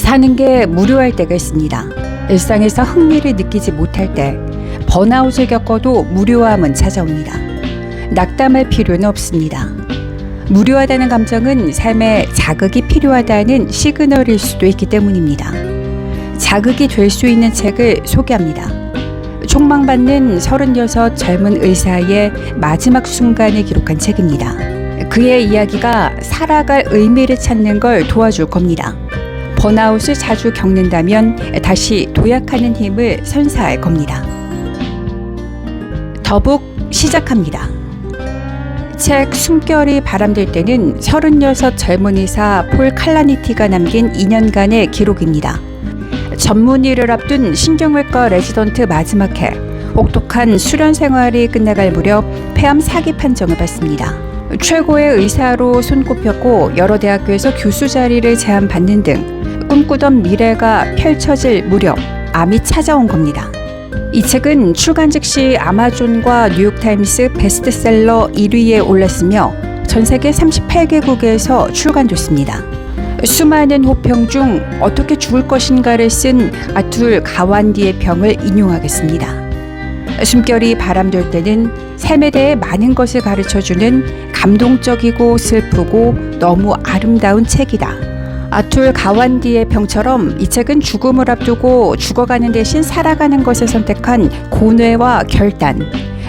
사는 게 무료할 때가 있습니다. 일상에서 흥미를 느끼지 못할 때 번아웃을 겪어도 무료함은 찾아옵니다. 낙담할 필요는 없습니다. 무료하다는 감정은 삶에 자극이 필요하다는 시그널일 수도 있기 때문입니다. 자극이 될 수 있는 책을 소개합니다. 촉망받는 36 젊은 의사의 마지막 순간을 기록한 책입니다. 그의 이야기가 살아갈 의미를 찾는 걸 도와줄 겁니다. 번아웃을 자주 겪는다면 다시 도약하는 힘을 선사할 겁니다. 더북 시작합니다. 책 숨결이 바람들 때는 36 젊은 의사 폴 칼라니티가 남긴 2년간의 기록입니다. 전문의를 앞둔 신경외과 레지던트 마지막 해, 혹독한 수련 생활이 끝나갈 무렵 폐암 사기 판정을 받습니다. 최고의 의사로 손꼽혔고 여러 대학교에서 교수 자리를 제안받는 등 꿈꾸던 미래가 펼쳐질 무렵 암이 찾아온 겁니다. 이 책은 출간 즉시 아마존과 뉴욕타임스 베스트셀러 1위에 올랐으며 전 세계 38개국에서 출간됐습니다. 수많은 호평 중 어떻게 죽을 것인가를 쓴 아툴 가완디의 평을 인용하겠습니다. 숨결이 바람돌 때는 삶에 대해 많은 것을 가르쳐주는 감동적이고 슬프고 너무 아름다운 책이다. 아툴 가완디의 평처럼 이 책은 죽음을 앞두고 죽어가는 대신 살아가는 것을 선택한 고뇌와 결단,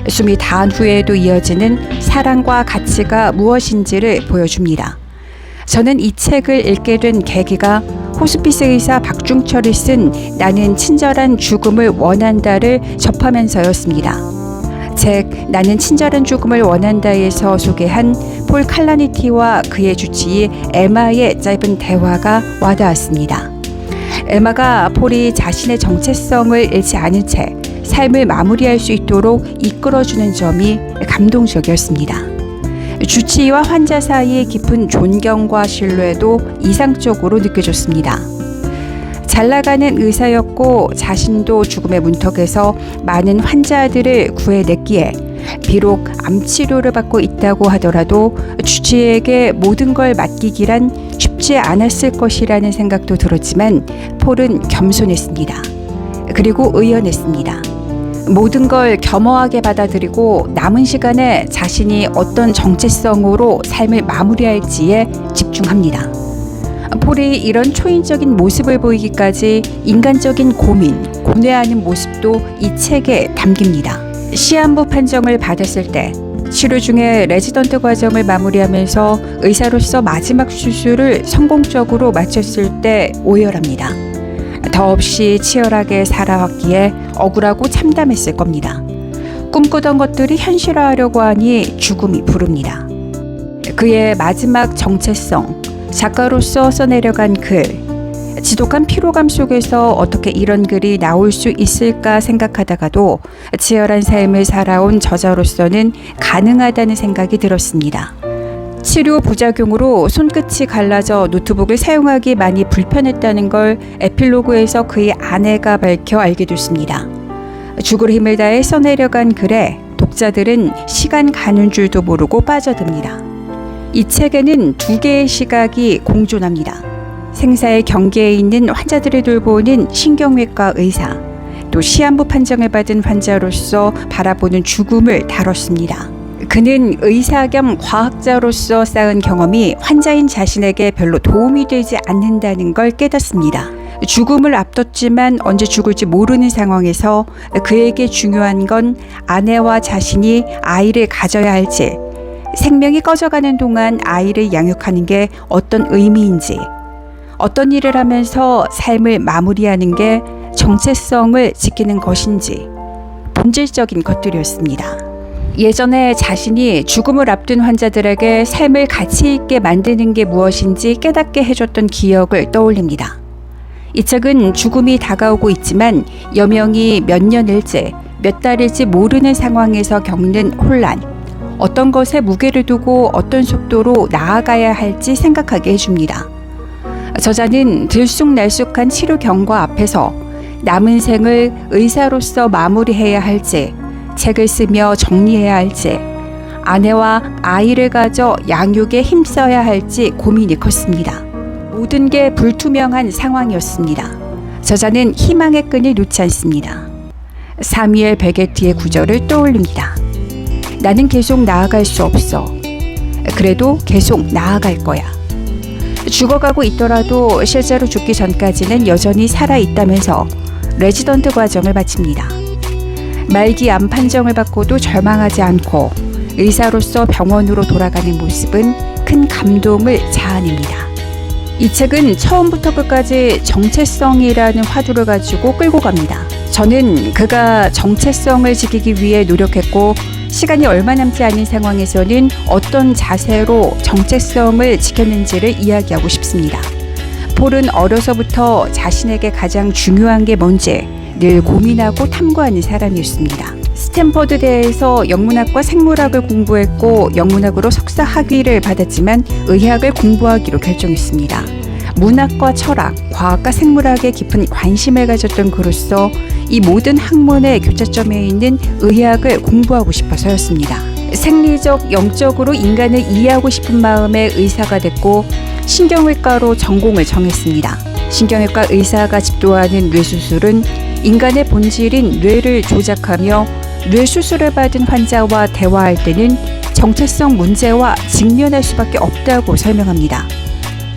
숨이 다한 후에도 이어지는 사랑과 가치가 무엇인지를 보여줍니다. 저는 이 책을 읽게 된 계기가 호스피스 의사 박중철이 쓴 나는 친절한 죽음을 원한다를 접하면서였습니다. 책 나는 친절한 죽음을 원한다에서 소개한 폴 칼라니티와 그의 주치의 에마의 짧은 대화가 와닿았습니다. 에마가 폴이 자신의 정체성을 잃지 않은 채 삶을 마무리할 수 있도록 이끌어주는 점이 감동적이었습니다. 주치의와 환자 사이의 깊은 존경과 신뢰도 이상적으로 느껴졌습니다. 잘 나가는 의사였고 자신도 죽음의 문턱에서 많은 환자들을 구해냈기에 비록 암 치료를 받고 있다고 하더라도 주치의에게 모든 걸 맡기기란 쉽지 않았을 것이라는 생각도 들었지만 폴은 겸손했습니다. 그리고 의연했습니다. 모든 걸 겸허하게 받아들이고 남은 시간에 자신이 어떤 정체성으로 삶을 마무리할지에 집중합니다. 폴이 이런 초인적인 모습을 보이기까지 인간적인 고민, 고뇌하는 모습도 이 책에 담깁니다. 시한부 판정을 받았을 때 치료 중에 레지던트 과정을 마무리하면서 의사로서 마지막 수술을 성공적으로 마쳤을 때 오열합니다. 더없이 치열하게 살아왔기에 억울하고 참담했을 겁니다. 꿈꾸던 것들이 현실화하려고 하니 죽음이 부릅니다. 그의 마지막 정체성, 작가로서 써내려간 글, 지독한 피로감 속에서 어떻게 이런 글이 나올 수 있을까 생각하다가도 치열한 삶을 살아온 저자로서는 가능하다는 생각이 들었습니다. 치료 부작용으로 손끝이 갈라져 노트북을 사용하기 많이 불편했다는 걸 에필로그에서 그의 아내가 밝혀 알게 됐습니다. 죽을 힘을 다해 써내려간 글에 독자들은 시간 가는 줄도 모르고 빠져듭니다. 이 책에는 두 개의 시각이 공존합니다. 생사의 경계에 있는 환자들을 돌보는 신경외과 의사, 또 시한부 판정을 받은 환자로서 바라보는 죽음을 다뤘습니다. 그는 의사 겸 과학자로서 쌓은 경험이 환자인 자신에게 별로 도움이 되지 않는다는 걸 깨닫습니다. 죽음을 앞뒀지만 언제 죽을지 모르는 상황에서 그에게 중요한 건 아내와 자신이 아이를 가져야 할지, 생명이 꺼져가는 동안 아이를 양육하는 게 어떤 의미인지, 어떤 일을 하면서 삶을 마무리하는 게 정체성을 지키는 것인지 본질적인 것들이었습니다. 예전에 자신이 죽음을 앞둔 환자들에게 삶을 가치 있게 만드는 게 무엇인지 깨닫게 해줬던 기억을 떠올립니다. 이 책은 죽음이 다가오고 있지만 여명이 몇 년일지 몇 달일지 모르는 상황에서 겪는 혼란, 어떤 것에 무게를 두고 어떤 속도로 나아가야 할지 생각하게 해줍니다. 저자는 들쑥날쑥한 치료 경과 앞에서 남은 생을 의사로서 마무리해야 할지, 책을 쓰며 정리해야 할지, 아내와 아이를 가져 양육에 힘써야 할지 고민이 컸습니다. 모든 게 불투명한 상황이었습니다. 저자는 희망의 끈을 놓지 않습니다. 사무엘 베게트의 구절을 떠올립니다. 나는 계속 나아갈 수 없어. 그래도 계속 나아갈 거야. 죽어가고 있더라도 실제로 죽기 전까지는 여전히 살아있다면서 레지던트 과정을 마칩니다. 말기 암 판정을 받고도 절망하지 않고 의사로서 병원으로 돌아가는 모습은 큰 감동을 자아냅니다. 이 책은 처음부터 끝까지 정체성이라는 화두를 가지고 끌고 갑니다. 저는 그가 정체성을 지키기 위해 노력했고 시간이 얼마 남지 않은 상황에서는 어떤 자세로 정체성을 지켰는지를 이야기하고 싶습니다. 폴은 어려서부터 자신에게 가장 중요한 게 뭔지 늘 고민하고 탐구하는 사람이었습니다. 스탠퍼드대에서 영문학과 생물학을 공부했고 영문학으로 석사 학위를 받았지만 의학을 공부하기로 결정했습니다. 문학과 철학, 과학과 생물학에 깊은 관심을 가졌던 그로서 이 모든 학문의 교차점에 있는 의학을 공부하고 싶어서였습니다. 생리적, 영적으로 인간을 이해하고 싶은 마음에 의사가 됐고 신경외과로 전공을 정했습니다. 신경외과 의사가 집도하는 뇌수술은 인간의 본질인 뇌를 조작하며 뇌수술을 받은 환자와 대화할 때는 정체성 문제와 직면할 수밖에 없다고 설명합니다.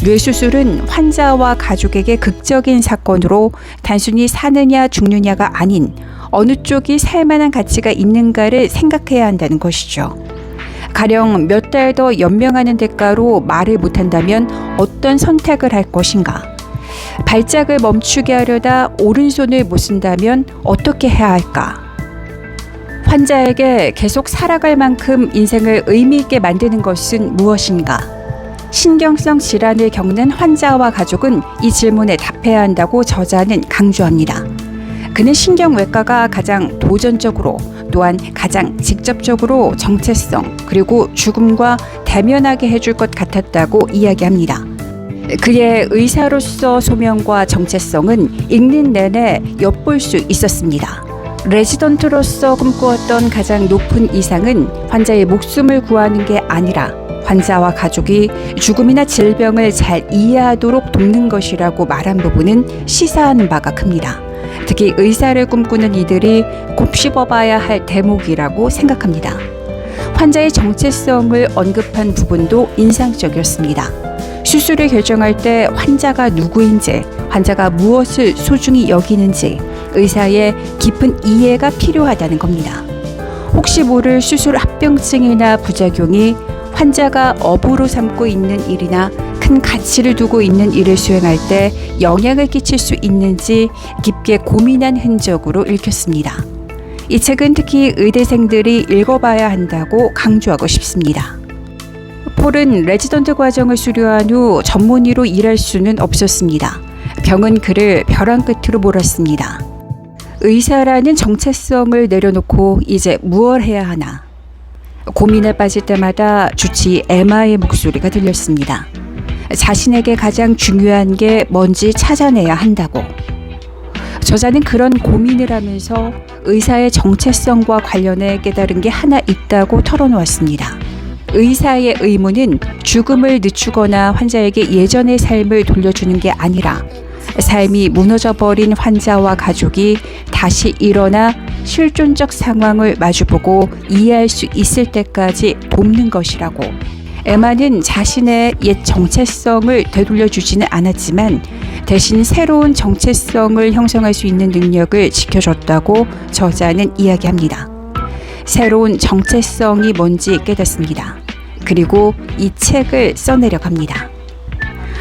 뇌수술은 환자와 가족에게 극적인 사건으로 단순히 사느냐 죽느냐가 아닌 어느 쪽이 살만한 가치가 있는가를 생각해야 한다는 것이죠. 가령 몇 달 더 연명하는 대가로 말을 못한다면 어떤 선택을 할 것인가? 발작을 멈추게 하려다 오른손을 못 쓴다면 어떻게 해야 할까? 환자에게 계속 살아갈 만큼 인생을 의미 있게 만드는 것은 무엇인가? 신경성 질환을 겪는 환자와 가족은 이 질문에 답해야 한다고 저자는 강조합니다. 그는 신경외과가 가장 도전적으로 또한 가장 직접적으로 정체성 그리고 죽음과 대면하게 해줄 것 같았다고 이야기합니다. 그의 의사로서 소명과 정체성은 읽는 내내 엿볼 수 있었습니다. 레지던트로서 꿈꾸었던 가장 높은 이상은 환자의 목숨을 구하는 게 아니라 환자와 가족이 죽음이나 질병을 잘 이해하도록 돕는 것이라고 말한 부분은 시사하는 바가 큽니다. 특히 의사를 꿈꾸는 이들이 곱씹어봐야 할 대목이라고 생각합니다. 환자의 정체성을 언급한 부분도 인상적이었습니다. 수술을 결정할 때 환자가 누구인지, 환자가 무엇을 소중히 여기는지 의사의 깊은 이해가 필요하다는 겁니다. 혹시 모를 수술 합병증이나 부작용이 환자가 업으로 삼고 있는 일이나 큰 가치를 두고 있는 일을 수행할 때 영향을 끼칠 수 있는지 깊게 고민한 흔적으로 읽혔습니다. 이 책은 특히 의대생들이 읽어봐야 한다고 강조하고 싶습니다. 폴은 레지던트 과정을 수료한 후 전문의로 일할 수는 없었습니다. 병은 그를 벼랑 끝으로 몰았습니다. 의사라는 정체성을 내려놓고 이제 무엇을 해야 하나? 고민에 빠질 때마다 주치 에마의 목소리가 들렸습니다. 자신에게 가장 중요한 게 뭔지 찾아내야 한다고. 저자는 그런 고민을 하면서 의사의 정체성과 관련해 깨달은 게 하나 있다고 털어놓았습니다. 의사의 의무는 죽음을 늦추거나 환자에게 예전의 삶을 돌려주는 게 아니라 삶이 무너져버린 환자와 가족이 다시 일어나 실존적 상황을 마주보고 이해할 수 있을 때까지 돕는 것이라고. 에마는 자신의 옛 정체성을 되돌려주지는 않았지만 대신 새로운 정체성을 형성할 수 있는 능력을 지켜줬다고 저자는 이야기합니다. 새로운 정체성이 뭔지 깨닫습니다. 그리고 이 책을 써내려 갑니다.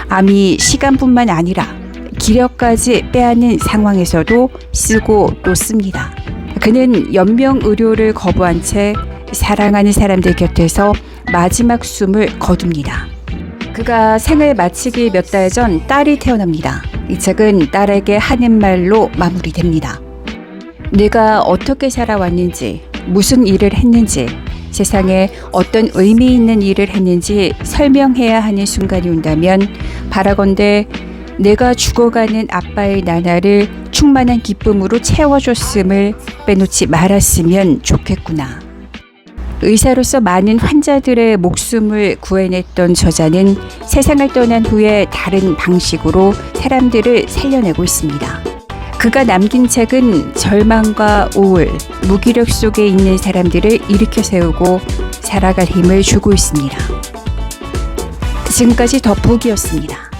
암이 시간뿐만 아니라 기력까지 빼앗는 상황에서도 쓰고 또 씁니다. 그는 연명 의료를 거부한 채 사랑하는 사람들 곁에서 마지막 숨을 거둡니다. 그가 생을 마치기 몇 달 전 딸이 태어납니다. 이 책은 딸에게 하는 말로 마무리됩니다. 내가 어떻게 살아왔는지, 무슨 일을 했는지, 세상에 어떤 의미 있는 일을 했는지 설명해야 하는 순간이 온다면 바라건대 내가 죽어가는 아빠의 나날을 충만한 기쁨으로 채워줬음을 빼놓지 말았으면 좋겠구나. 의사로서 많은 환자들의 목숨을 구해냈던 저자는 세상을 떠난 후에 다른 방식으로 사람들을 살려내고 있습니다. 그가 남긴 책은 절망과 우울, 무기력 속에 있는 사람들을 일으켜 세우고 살아갈 힘을 주고 있습니다. 지금까지 더 북이었습니다.